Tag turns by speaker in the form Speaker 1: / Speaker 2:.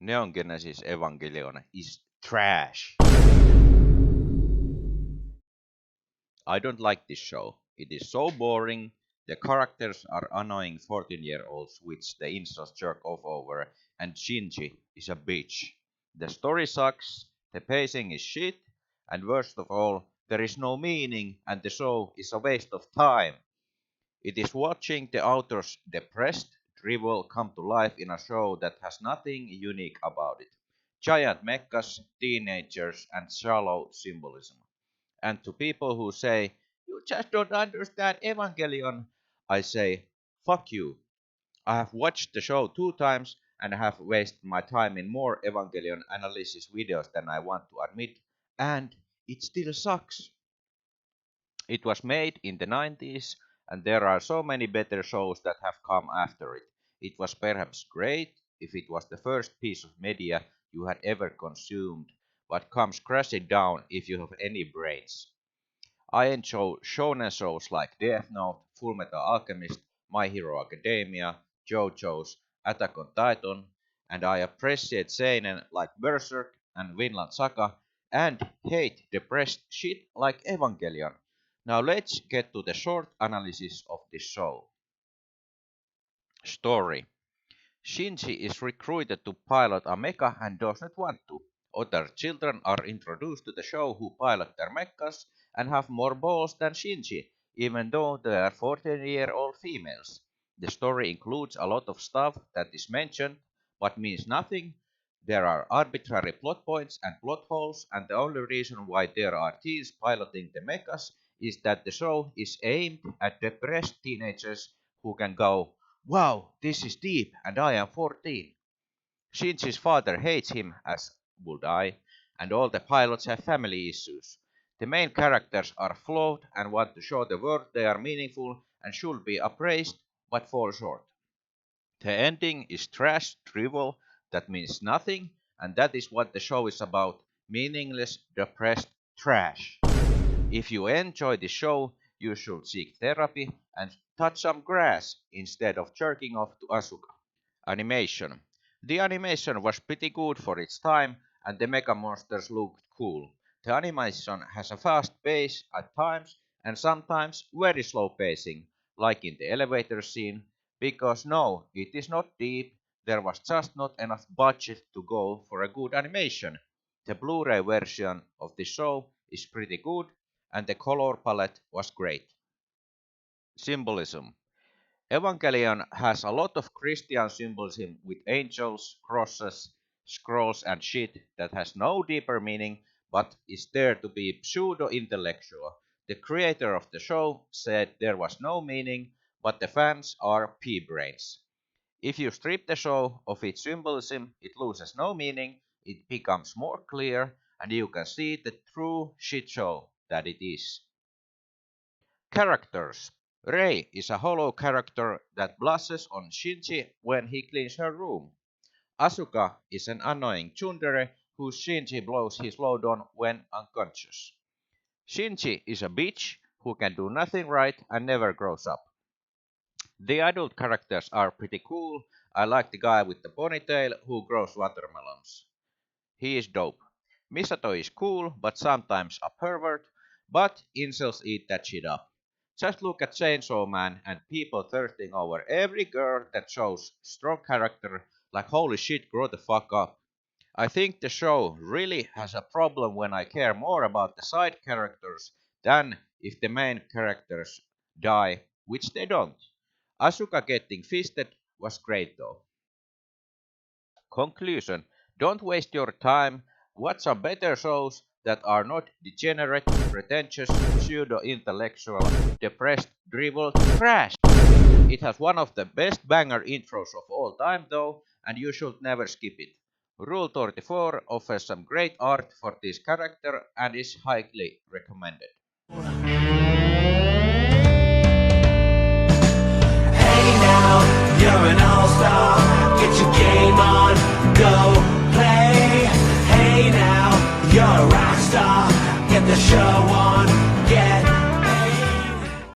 Speaker 1: Neon Genesis Evangelion is trash. I don't like this show. It is so boring. The characters are annoying 14-year-olds which the incels jerk off over, and Shinji is a bitch. The story sucks, the pacing is shit, and worst of all, there is no meaning and the show is a waste of time. It is watching the author's depressed drivel come to life in a show that has nothing unique about it. Giant mechas, teenagers, and shallow symbolism. And to people who say, "You just don't understand Evangelion," I say, fuck you. I have watched the show 2 times and have wasted my time in more Evangelion analysis videos than I want to admit, and it still sucks. It was made in the 90s, and there are so many better shows that have come after it. It was perhaps great if it was the first piece of media you had ever consumed, but comes crashing down if you have any brains. I enjoy shonen shows like Death Note, Fullmetal Alchemist, My Hero Academia, JoJos, Attack on Titan, and I appreciate seinen like Berserk and Vinland Saga, and hate depressed shit like Evangelion. Now let's get to the short analysis of this show. Story. Shinji is recruited to pilot a mecha and does not want to. Other children are introduced to the show who pilot their mechas and have more balls than Shinji, even though they are 14-year-old females. The story includes a lot of stuff that is mentioned but means nothing. There are arbitrary plot points and plot holes, and the only reason why there are teens piloting the mechas is that the show is aimed at depressed teenagers who can go, "Wow, this is deep and I am 14. Shinji's father hates him, as would I, and all the pilots have family issues. The main characters are flawed and want to show the world they are meaningful and should be appraised, but fall short. The ending is trash drivel that means nothing, and that is what the show is about, meaningless, depressed trash. If you enjoy the show, you should seek therapy and touch some grass instead of jerking off to Asuka. Animation. The animation was pretty good for its time, and the mecha monsters looked cool. The animation has a fast pace at times, and sometimes very slow pacing, like in the elevator scene, because no, it is not deep, there was just not enough budget to go for a good animation. The Blu-ray version of the show is pretty good, and the color palette was great. Symbolism. Evangelion has a lot of Christian symbolism with angels, crosses, scrolls and shit that has no deeper meaning but is there to be pseudo-intellectual. The creator of the show said there was no meaning, but the fans are pea-brains. If you strip the show of its symbolism, it loses no meaning, it becomes more clear, and you can see the true shit show that it is. Characters. Rei is a hollow character that blushes on Shinji when he cleans her room. Asuka is an annoying tsundere who Shinji blows his load on when unconscious. Shinji is a bitch who can do nothing right and never grows up. The adult characters are pretty cool. I like the guy with the ponytail who grows watermelons. He is dope. Misato is cool but sometimes a pervert, but incels eat that shit up. Just look at Chainsaw Man and people thirsting over every girl that shows strong character like holy shit, grow the fuck up. I think the show really has a problem when I care more about the side characters than if the main characters die, which they don't. Asuka getting fisted was great though. Conclusion. Don't waste your time. Watch some better shows that are not degenerate, pretentious, pseudo-intellectual, depressed, dribbled trash. It has one of the best banger intros of all time though, and you should never skip it. Rule 34 offers some great art for this character and is highly recommended.
Speaker 2: Hey now, you're an all-star, get your game on, go play. Hey now, you're a rock star, get the show on.